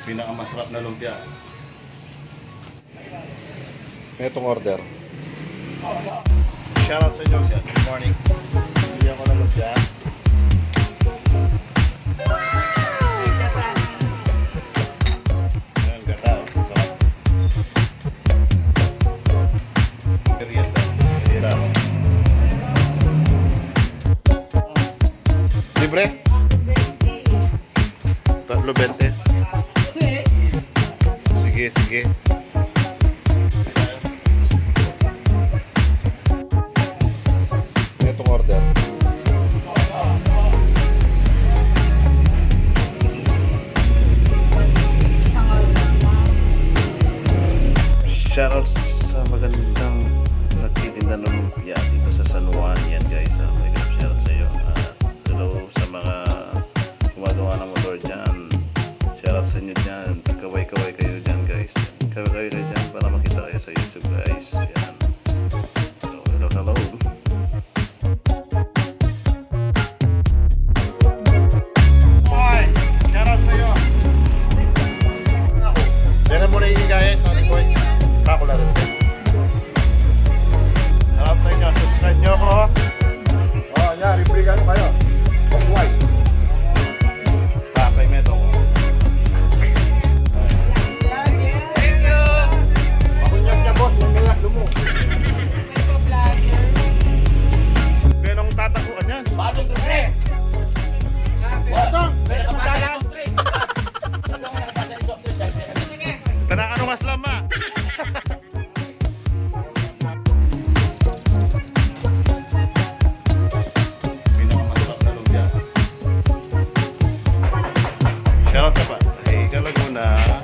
Pinakamasarap na lumpia. Itong order. Shoutout sa inyo siya. Good morning. Hindi ako ng lumpia. Ayan, gata. Sarap. Merienda. Merienda. Libre? 3.20. Sige, sige. Itong order. Shoutout sa magandang nagtitinda ng lumpia dito sa San Juan. Yan guys, may shoutout sa iyo. Hello sa mga gumagawa ng motor dyan. Shoutout sa inyo dyan. Kaway-kaway kayo dyan guys. Kaway kayo dyan para makita kayo sa YouTube guys. Yan. So, hello, hello. Boy, shoutout sa iyo. Dyan mo na yung guys, ating boy. Ako lang rin. Salamat sa inyo. Subscribe nyo ako. Oh, yan. Replica ano kayo? Guagua. Kay Meto ko. Thank you! Pakunyak niya boss. Yung mga lumo. Ganong tatakuan yan. Bagong tutre! Botong! Pwede mong dalang. Tanang ano mas lama. Pinakamasarap na lumpia. Shoutout ka pa. Hey, Kalaguna.